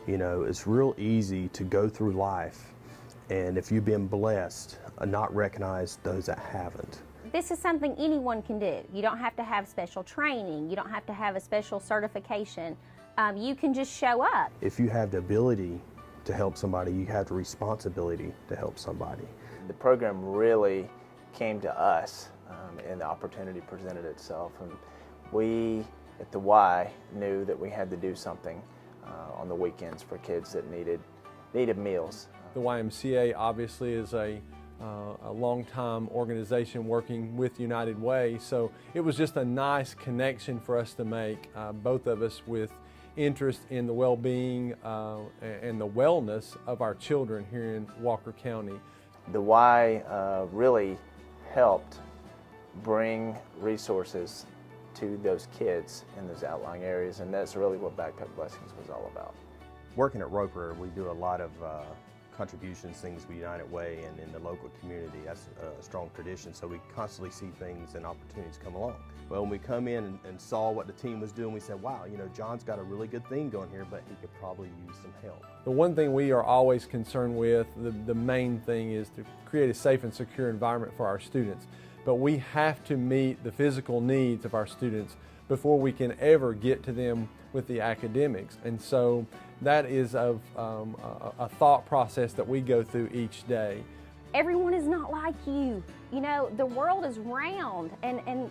You know, it's real easy to go through life, and if you've been blessed, not recognize those that haven't. This is something anyone can do. You don't have to have special training. You don't have to have a special certification. You can just show up. If you have the ability to help somebody, you have the responsibility to help somebody. The program really came to us and the opportunity presented itself. And we at the Y knew that we had to do something on the weekends for kids that needed meals. The YMCA obviously is a long-time organization working with United Way, so it was just a nice connection for us to make, both of us with interest in the well-being and the wellness of our children here in Walker County. The Y really helped bring resources to those kids in those outlying areas, and that's really what Backpack Blessings was all about. Working at Roper, we do a lot of contributions, things with United Way and in the local community. That's a strong tradition, so we constantly see things and opportunities come along. Well, when we come in and saw what the team was doing, we said, wow, you know, John's got a really good thing going here, but he could probably use some help. The one thing we are always concerned with, the main thing, is to create a safe and secure environment for our students. But we have to meet the physical needs of our students before we can ever get to them with the academics. And so that is a thought process that we go through each day. Everyone is not like you. You know, the world is round and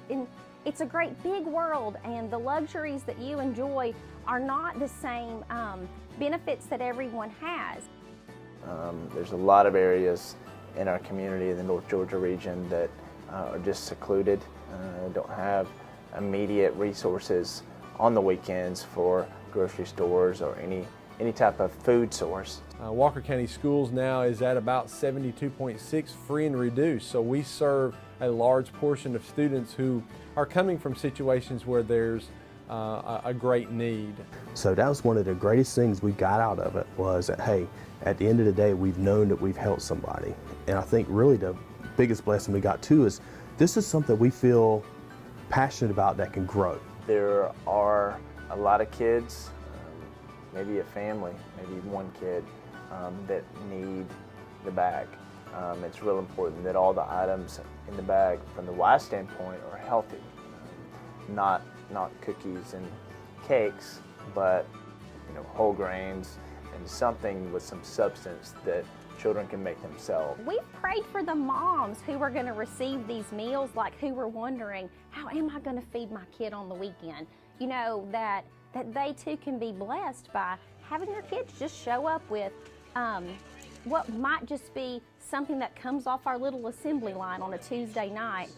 it's a great big world, and the luxuries that you enjoy are not the same benefits that everyone has. There's a lot of areas in our community in the North Georgia region that are just secluded, don't have immediate resources on the weekends for grocery stores or any type of food source. Walker County Schools now is at about 72.6 free and reduced, so we serve a large portion of students who are coming from situations where there's a great need. So that was one of the greatest things we got out of it, was that, hey, at the end of the day, we've known that we've helped somebody. And I think really the biggest blessing we got too is this is something we feel passionate about that can grow. There are a lot of kids, maybe a family, maybe one kid, that need the bag. It's real important that all the items in the bag from the Y standpoint are healthy, not cookies and cakes, but whole grains and something with some substance that children can make themselves. We've prayed for the moms who are going to receive these meals, like who were wondering, how am I going to feed my kid on the weekend? You know, that they too can be blessed by having their kids just show up with what might just be something that comes off our little assembly line on a Tuesday night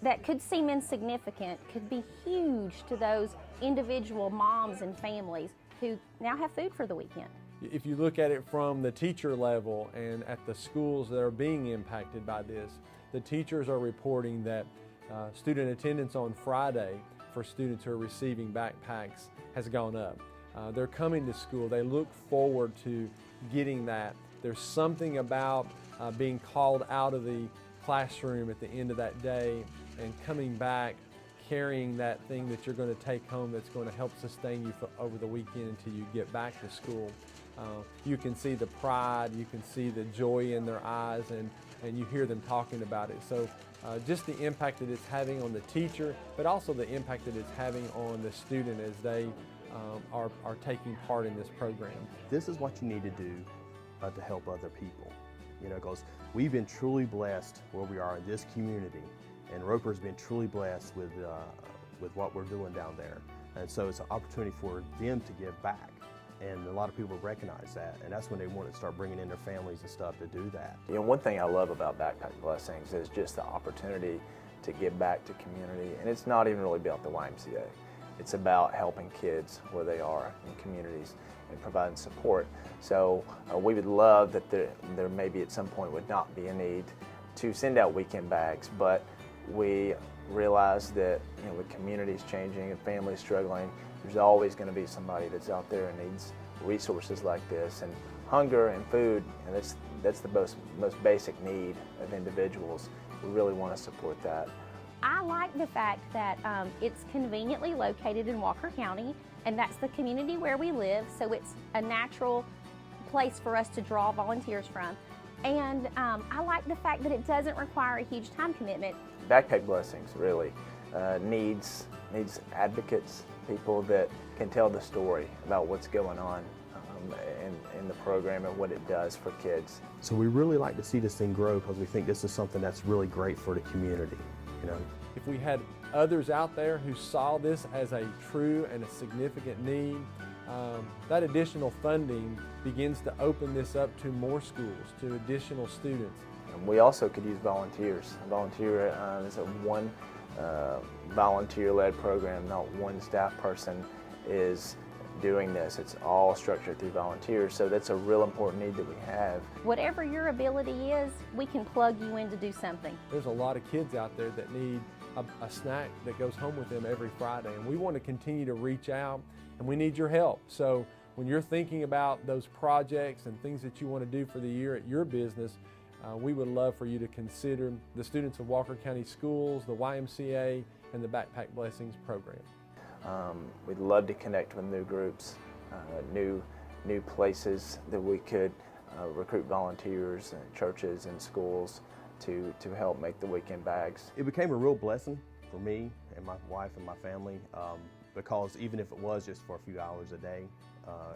that could seem insignificant, could be huge to those individual moms and families who now have food for the weekend. If you look at it from the teacher level and at the schools that are being impacted by this, the teachers are reporting that student attendance on Friday for students who are receiving backpacks has gone up. They're coming to school, they look forward to getting that. There's something about being called out of the classroom at the end of that day and coming back carrying that thing that you're going to take home that's going to help sustain you over the weekend until you get back to school. You can see the pride, you can see the joy in their eyes, and you hear them talking about it. So just the impact that it's having on the teacher, but also the impact that it's having on the student as they are taking part in this program. This is what you need to do to help other people, because we've been truly blessed where we are in this community, and Roper's been truly blessed with what we're doing down there. And so it's an opportunity for them to give back. And a lot of people recognize that, and that's when they want to start bringing in their families and stuff to do that. One thing I love about Backpack Blessings is just the opportunity to give back to community, and it's not even really about the YMCA. It's about helping kids where they are in communities and providing support. So we would love that there maybe at some point would not be a need to send out weekend bags, but we realize that with communities changing and families struggling, there's always going to be somebody that's out there and needs resources like this, and hunger and food, and that's the most basic need of individuals. We really want to support that. I like the fact that it's conveniently located in Walker County, and that's the community where we live, so it's a natural place for us to draw volunteers from. And I like the fact that it doesn't require a huge time commitment. Backpack Blessings really needs advocates, people that can tell the story about what's going on in the program and what it does for kids. So we really like to see this thing grow because we think this is something that's really great for the community, you know. If we had others out there who saw this as a true and a significant need, that additional funding begins to open this up to more schools, to additional students. And we also could use volunteers. A volunteer is a one volunteer-led program, not one staff person is doing this. It's all structured through volunteers, so that's a real important need that we have. Whatever your ability is, we can plug you in to do something. There's a lot of kids out there that need a snack that goes home with them every Friday, and we want to continue to reach out, and we need your help. So when you're thinking about those projects and things that you want to do for the year at your business, we would love for you to consider the students of Walker County Schools, the YMCA, and the Backpack Blessings program. We'd love to connect with new groups, new places that we could recruit volunteers and churches and schools to help make the weekend bags. It became a real blessing for me and my wife and my family because even if it was just for a few hours a day,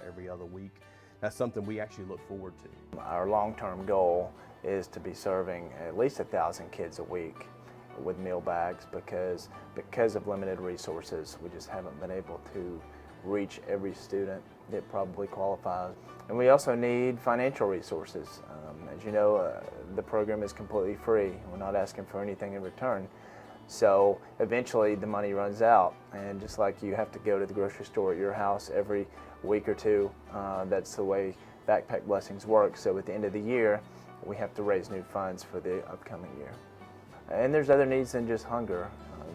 every other week, that's something we actually look forward to. Our long-term goal is to be serving at least 1,000 kids a week with meal bags because of limited resources, we just haven't been able to reach every student that probably qualifies. And we also need financial resources. As you know, the program is completely free. We're not asking for anything in return. So eventually the money runs out, and just like you have to go to the grocery store at your house every week or two, that's the way Backpack Blessings works. So at the end of the year, we have to raise new funds for the upcoming year. And there's other needs than just hunger.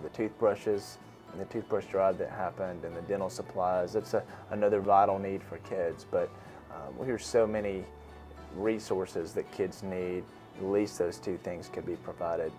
The toothbrushes and the toothbrush drive that happened and the dental supplies, that's another vital need for kids. But we hear so many resources that kids need. At least those two things could be provided.